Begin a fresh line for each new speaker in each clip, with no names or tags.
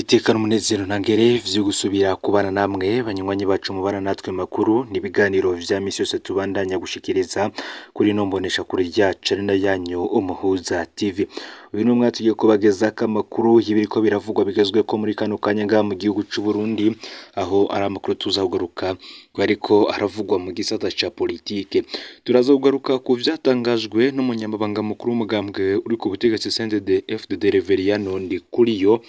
Itekana umunezero ntangere vyo gusubira kubana namwe banywanyi bacu mubana natwe makuru n'ibiganiro vya misi yose tubandanya gushikiriza kuri no mbonesha kuri ryacu ari na yanyu Umuhuza TV. Uyu numwe tugiye kubageza kamakuru y'ibiriko biravugwa bigezwe ko muri kano kanya nga mu gihugu c'u Burundi, aho ari amakuru tuzaguruka ariko aravugwa mu gisata ca politike. Turazogaruka ku vyatangajwe n'umunyamabanga mukuru w'umugambwe uri ku butegetsi CNDD-FDD Reveriyano Ndikuriyo,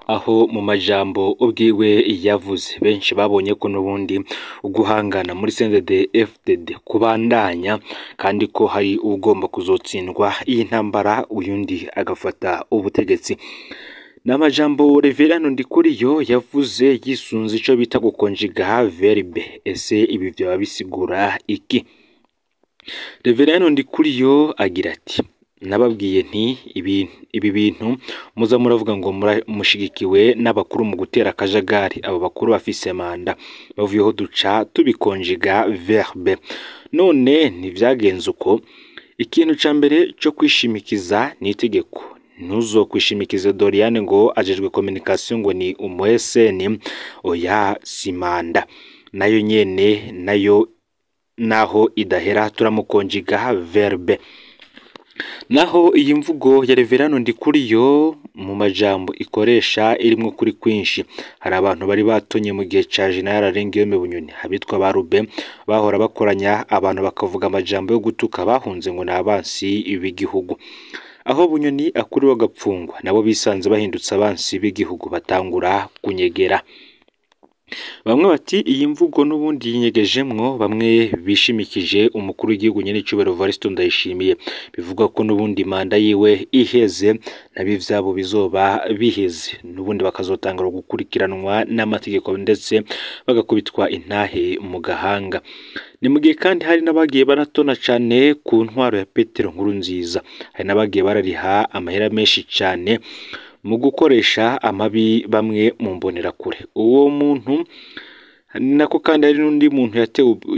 aho mu majambo ubwiwe yavuze benshi babonye ko nubundi uguhangana muri CNDD-FDD kubandanya kandi ko hari ugomba kuzotsindwa iyi ntambara uyundi agafata ubutegetsi. N'amajambo Reveriyano Ndikuriyo yavuze yisunze ico bita gukonjiga verbe. Ese ibi vyo bisigura iki? Reveriyano Ndikuriyo agira ati: nababwiye nti ibi bintu muza muravuga ngo mushigikiwe n'abakuru mu gutera akajagari. Abo bakuru bafise manda bavuyeho duca tubikonjiga verbe. None ntivyagenze uko. Ikintu ca mbere cyo kwishimikiza ni itegeko. Ntuzokwishimikize Doriane ngo ajejwe communication ngo ni umu-SN, oya si manda nayo nyene nayo naho idahera turamukonjiga verbe. Naho iyi mvugo ya Reveriyano Ndikuriyo mu majambo ikoresha irimwo kuri kwinshi. Hari abantu bari batonye mu gihe ca General Rengiyome Bunyoni, habitwa barube bahora bakoranya abantu bakavuga amajambo yo gutuka bahunze ngo nabansi b'igihugu. Aho Bunyoni akuriwe agapfungwa nabo bisanze bahindutse abansi b'igihugu batangura kunyegera. Bamwe bati iyi mvugo nubundi yinyegejemwo, bamwe bishimikije umukuru w'igihugu nyene Cubero Evaristo Ndayishimiye, bivuga ko nubundi manda yiwe iheze nabi vyabo bizoba biheze, nubundi bakazotangura gukurikiranwa n'amategeko ndetse bagakubitwa intahe mu gahanga. Ni mugihe kandi hari nabagiye baratona cane ku ntwaro ya Petero Nkurunziza, hari nabagiye barariha amahera menshi cane mu gukoresha amabi bamwe mu mbonera kure. Uwo muntu nako kandi hari n'undi muntu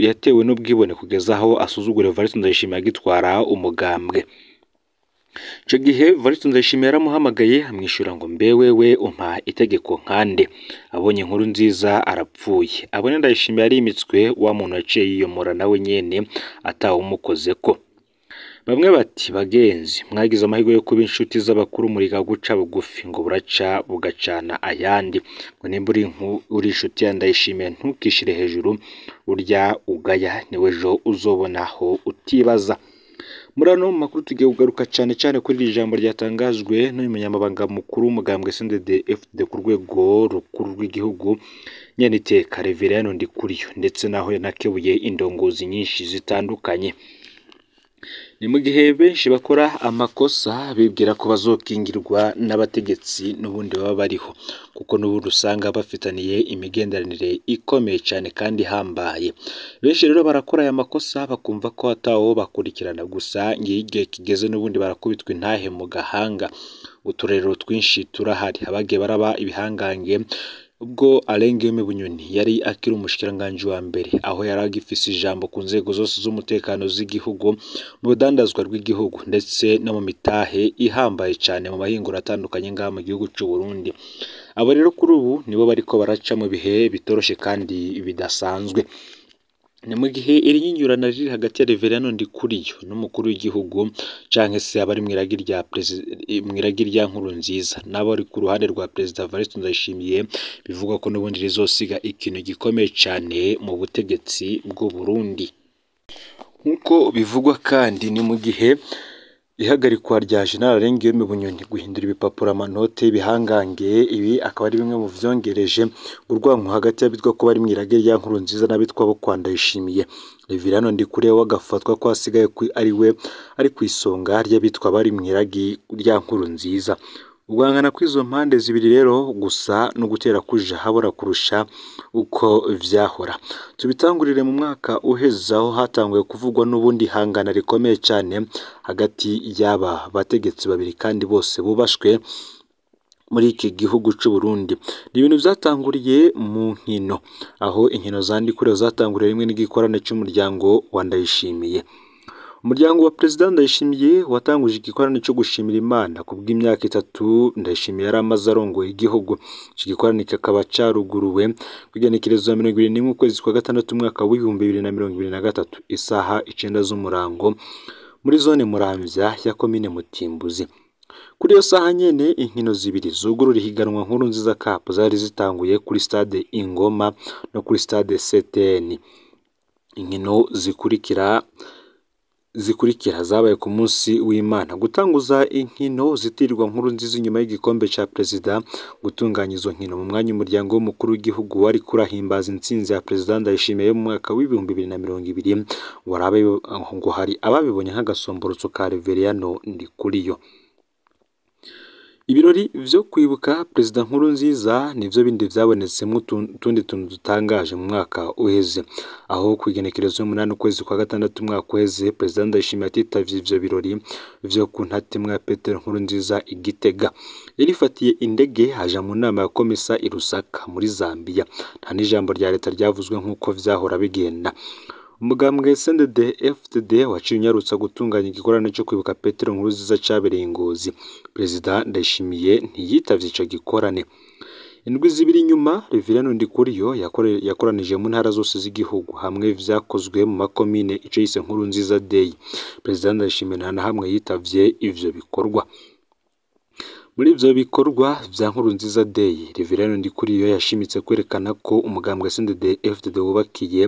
yatewe n'ubwibone kugeza aho asuzugura Evaristo Ndayishimiye agitwara umugambwe. Ico gihe Evaristo Ndayishimiye yaramuhamagaye amwishura ngo mbe wewe umpa itegeko nkande. Abonye Nkurunziza arapfuye, abone Ndayishimiye arimitswe, wa muntu yaciye yiyomora nawe nyene atawumukozeko. Bamwe bati bagenzi mwagize amahirwe yo kuba inshuti z'abakuru muriga guca bugufi ngo buraca bugacana ayandi. Ngo nimba uri inshuti ya Ndayishimiye ntukishire hejuru, urya ugaya niwe ejo uzobonaho utibaza. Murano makuru tugiye kugaruka cane kuri iri jambo ryatangajwe n'umunyamabanga mukuru w'umugambwe CNDD-FDD ku rwego rukuru rw'igihugu Nyeniteka Reveriyano Ndikuriyo, ndetse naho yanakebuye indongozi nyinshi zitandukanye. Ni mu gihe benshi bakora amakosa bibwira ko bazokingirwa n'abategetsi n'ubundi baba bariho, kuko n'ubundi usanga bafitaniye imigenderanire ikomeye cyane kandi hambaye. Benshi rero barakora aya makosa bakumva ko atawo bakurikirana, gusa ngiye igihe kigeze n'ubundi barakubitwa intahe mu gahanga. Uturerero twinshi turahari, abagiye baraba ibihangange ubwo Rengiyome Bunyoni yari akiri umushikiranganje wa mbere, aho yari agifise ijambo ku nzego zose z'umutekano z'igihugu, mu budandazwa rw'igihugu ndetse no mu mitahe ihambaye cyane mu mahinguro atandukanye ngaha mu gihugu c'u Burundi. Abo rero kuri ubu nibo bariko baraca mu bihe bitoroshe kandi bidasanzwe. Ni mu gihe iri nyinyurana riri hagati ya Reveriyano Ndikuriyo n'umukuru w'igihugu canke se abari mwiragi rya Nkurunziza nabo ari ku ruhande rwa Perezida Evaristo Ndayishimiye, bivuga ko n'ubundi rizosiga ikintu gikomeye cane mu butegetsi bw'u Burundi. Nkuko bivugwa kandi ni mu gihe ihagarikwa rya General Rengiyome Bunyoni guhindura ibipapuro amanote y'ibihangange, ibi akaba ari bimwe mu vyongereje urwanko hagati y'abitwa ko bari mwirage rya Nkurunziza n'abitwa bo kwa Ndayishimiye. Reveriyano Ndikuriyo wagafatwa ko asigaye ari kwisonga ry'abitwa bari mwiragi rya Nkurunziza. Ugwangana kw'izo mpande zibiri rero gusa no gutera kuja habora kurusha uko vyahora. Tubitangurire mu mwaka uhezaho hatanguye kuvugwa n'ubundi hangana rikomeye cyane hagati y'aba bategetsi babiri kandi bose bubashwe muri iki gihugu c'u Burundi. Ni ibintu vyatanguriye mu nkino, aho inkino za Ndikuriyo zatanguriye rimwe n'igikorane c'umuryango wa Ndayishimiye. Umuryango wa Perezida Ndayishimiye watanguje igikorane cyo gushimira Imana ku bw'imyaka 3 Ndayishimiye yari amaze arongoye igihugu. Iki gikorane kikaba caruguruwe kwigenekerezo ya 21 ukwezi kwa gatandatu umwaka wa 2023 isaha 9 z'umurango muri zone Muramvya ya komine Mutimbuzi. Kuri iyo saha nyene inkino zibiri zugurura ihiganwa nkuru nziza Cup zari zitanguye kuri stade Ingoma no kuri stade CTN. Inkino zikurikira zabaye ku munsi w'Imana. Gutanguza inkino zitirirwa nkuru nziza inyuma y'igikombe ca Perezida, gutunganya izo nkino mu mwanya umuryango w'umukuru w'igihugu wari kurahimbaza intsinzi ya Perezida Ndayishimiye yo mu mwaka wa 2020 ngo hari ababibonye nk'agasomborotso ka Reveriyano Ndikuriyo. Ibirori vyo kwibuka Perezida Nkurunziza nivyo bindi vyabonetsemo utundi tuntu dutangaje mu mwaka uheze, aho kwigenekerezo y'umunani ukwezi kwa gatandatu umwaka uheze Perezida Ndayishimiye atitavye ivyo birori vyo ku ntatemwa ya Petero Nkurunziza Igitega. Yarifatiye indege haja mu nama ya komisa i Lusaka muri Zambia. Nta n'ijambo rya leta ryavuzwe nk'uko vyahora bigenda. Umugambwe CNDD-FDD waciye unyarutsa gutunganya igikorane cyo kwibuka Petero Nkurunziza cabereye Ngozi. Perezida Ndayishimiye ntiyitavye ico gikorane. Indwi zibiri inyuma Reveriyano Ndikuriyo yakoranije mu ntara zose z'igihugu hamwe vyakozwe mu makomine ico yise Nkurunziza Day. Perezida Ndayishimiye na hamwe yitavye ivyo bikorwa. Muri ivyo bikorwa vya Nkurunziza Day, Reveriyano Ndikuriyo yashimitse kwerekana ko umugambwe CNDD-FDD wubakiye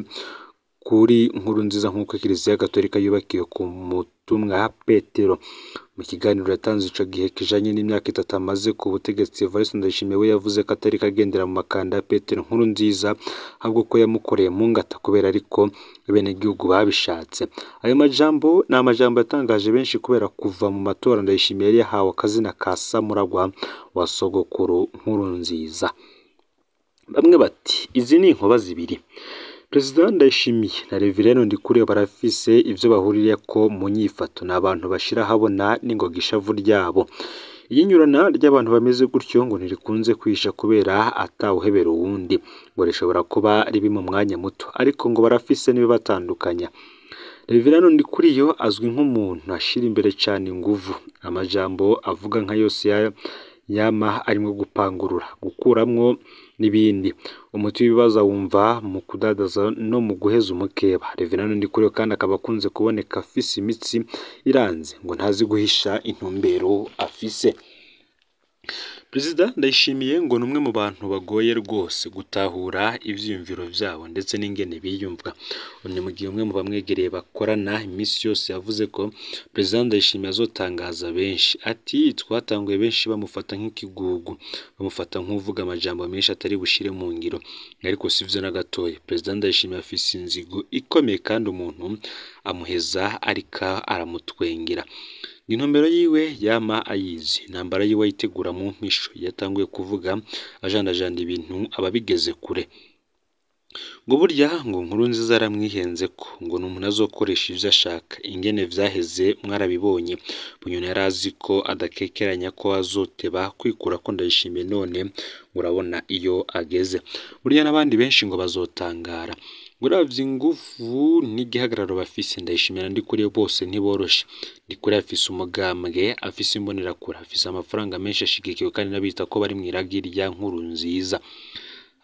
kuri Nkurunziza nk'uko Kiliziya Gatolika yubakiye ku mutumwa Petero. Mu kiganiro yatanze ico gihe kijanye n'imyaka 3 amaze ku butegetsi, Evariste Ndayishimiye we yavuze ko atari kagendera mu makanda ya Petero Nkurunziza, ahubwo ko yamukoreye mu ngata kubera ariko bene gihugu babishatse. Ayo majambo ni amajambo yatangaje benshi kubera kuva mu matora Ndayishimiye yari yahawe akazina ka Samuragwa wa sogokuru Nkurunziza. Bamwe bati izi ni inkoba zibiri. Perezida Ndayishimiye na Reveriyano Ndikuriyo barafise ivyo bahuriyeko mu nyifato, n'abantu bashira habona n'ingoga ishavu ryabo. Iyinyurana ry'abantu bameze gutyo ngo ntirikunze kwisha kubera atawuhebera uwundi, ngo rishobora kuba ribi mu mwanya muto, ariko ngo barafise n'ibibatandukanya. Reveriyano Ndikuriyo azwi nk'umuntu ashira imbere cyane inguvu, amajambo avuga nka yose yama arimo gupangurura, gukuramwo n'ibindi. Umuti w'ibibazo wumva mu kudadaza no mu guheza umukeba. Reveriyano Ndikuriyo kandi akaba akunze kuboneka afise imitsi iranze, ngo ntazi guhisha intumbero afise. Perezida Ndayishimiye ngo numwe mu bantu bagoye rwose gutahura ivyiyumviro vyabo ndetse n'ingene biyumva. Ni mu gihe umwe mu bamwegereye bakorana imisi yose yavuze ko Perezida Ndayishimiye azotangaza benshi. Ati twatanguye benshi bamufata nk'ikigugu, bamufata nk'uvuga amajambo menshi atari bushire mu ngiro, ariko sivyo na gatoya. Perezida Ndayishimiye afise inzigo ikomeye kandi umuntu amuheza arika aramutwengera. Intumbero yiwe yama ayizi, intambara yiwe yitegura mu mpisho. Yatanguye kuvuga ajandajanda ibintu ababigeze kure. Ngo burya ngo Nkurunziza aramwihenze ko ngo n'umuntu azokoresha ivyo ashaka. Ingene vyaheze mwarabibonye. Bunyoni yarazi ko adakekeranya ko azoteba kwikura ko Ndayishimiye, none urabona iyo ageze. Burya n'abandi benshi ngo bazotangara. Uravye ingufu n'igihagararo bafise Ndayishimiye na Ndikuriyo bose ntiboroshe. Ndikuriyo afise umugambwe, afise imbonerakure, afise amafaranga menshi ashigikiwe kandi nabita ko bari mw'iragi rya Nkurunziza.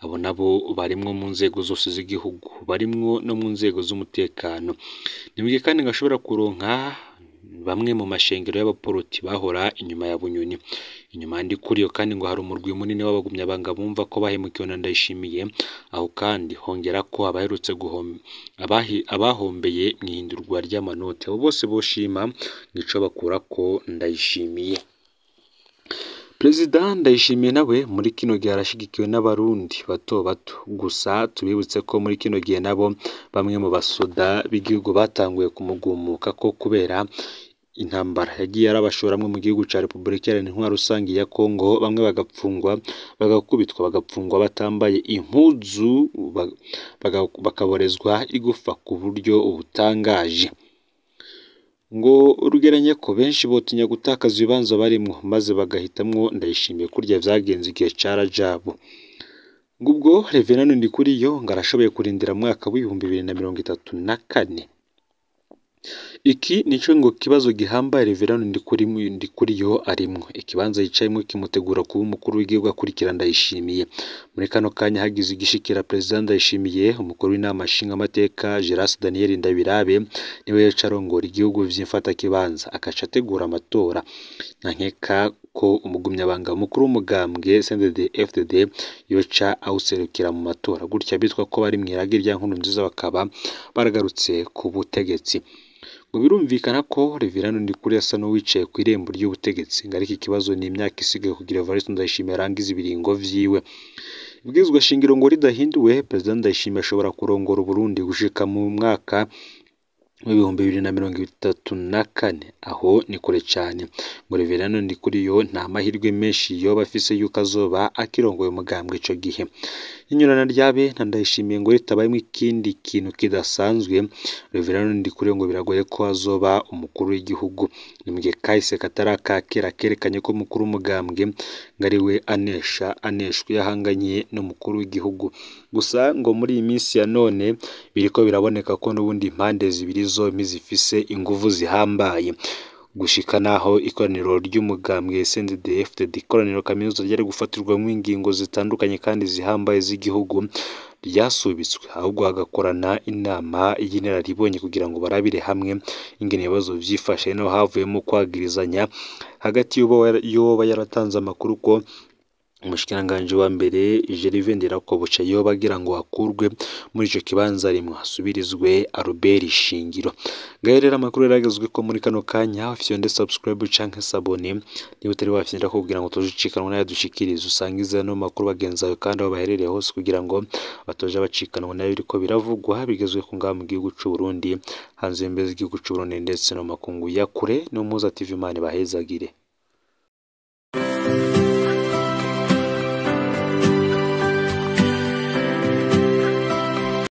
Abo nabo barimwo mu nzego zose z'igihugu, barimwo no mu nzego z'umutekano. Nimwe kandi ngashobora kuronka bamwe mu mashengero y'abaporoti bahora inyuma ya Bunyoni. Inyuma ya Ndikuriyo kandi ngo hari umurwi munini w'abagumya banga bumva ko bahemukiwe na Ndayishimiye, aho kandi hongera ko abaherutse abahombeye mw'ihindurwa ry'amanote. Abo bose boshima nico bakura ko Ndayishimiye. Perezida Ndayishimiye nawe muri kino gihe arashigikiwe n'abarundi bato bato. Gusa tubibutse ko muri kino gihe nabo bamwe mu basoda b'igihugu batanguye kumugumuka ko kubera intambara yagiye arabashoramwe mu gihugu ca Repubulika Iharanira Intwaro Rusangi ya Kongo. Bamwe bagapfungwa, bagakubitwa, bagapfungwa batambaye impuzu, bakaborezwa igufa ku buryo ubutangaje. Ngo urugeranye ko benshi botinya gutakaza ibibanza barimwo maze bagahitamwo Ndayishimiye kurya vyagenze igihe carajabo. Ngubwo Reveriyano Ndikuriyo ngo arashoboye kurindira mwaka wa 2034 Iki nico ngo kibazo gihambaye Reverend Ndikuriyo arimwo, ikibanza yicayemwo kimutegura kuba umukuru w'igihugu akurikira Ndayishimiye. Muri kano kanya hagize igishikira President Ndayishimiye, umukuru w'inama nshingamateka Geras Daniel Ndabirabe niwe yaca arongora igihugu vy'imfata kibanza akaca ategura amatora. Nankeka ko umugumyabanga mukuru w'umugambwe CNDD-FDD yoca awuserukira mu matora, gutya bitwa ko bari mw'iragi rya Nkurunziza bakaba baragarutse ku butegetsi. Ngo birumvikana ko Reverend Ndikuriyo asa n'uwicaye ku irembo ry'ubutegetsi, ngo ariko ikibazo ni imyaka isigaye kugira Evariste Ndayishimiye arangize ibiringo vyiwe. Ibwirizwa shingiro ngo ridahinduwe, President Ndayishimiye ashobora kurongora Uburundi gushika mu mwaka w'ibihumbi 2034, aho ni kure cane. Ngo Reverend Ndikuriyo nta mahirwe menshi yoba afise yuko azoba akirongoye umugambwe ico gihe. Inyurana ryabe na Ndayishimiye ngo ritabayemo ikindi kintu kidasanzwe, Reverend Ndikuriyo ngo biragoye ko azoba umukuru w'igihugu. Ni mu gihe kahise katarakakera kerekanye ko umukuru w'umugambwe ngo ari we aneshwe yahanganye n'umukuru w'igihugu. Gusa ngo muri iyi minsi ya none biriko biraboneka ko n'ubundi impande zibiri zompi zifise inguvu zihambaye, gushika naho ikoraniro ry'umugambwe CNDD-FDD, ikoraniro kaminuza ryari gufatirwamwo ingingo zitandukanye kandi zihambaye z'igihugu, ryasubitswe, ahubwo hagakorana inama y'inararibonye kugira ngo barabire hamwe ingene ibibazo vyifashe, naho havuyemo kwagirizanya hagati y'uwoba yaratanze amakuru ko umushikiranganji wa mbere Gervais Ndirakobuca yoba agira ngo akurwe muri ico kibanza rimwe hasubirizwe Albert Shingiro. Ngaho rero amakuru yaragezwe ko muri kano kanya ufite subscribe canke sabone, niba utari wafite kugira ngo tujicikanwe nayo dushikirize, usangize no makuru bagenzayo kandi aho baherereye hose kugira ngo batoje bacikanwe nayo biriko biravugwa bigezwe ku ngaha mu gihugu c'u Burundi, hanze y'imbizi y'igihugu c'u Burundi ndetse no makungu ya kure. No Muza TV Imana bahezagire.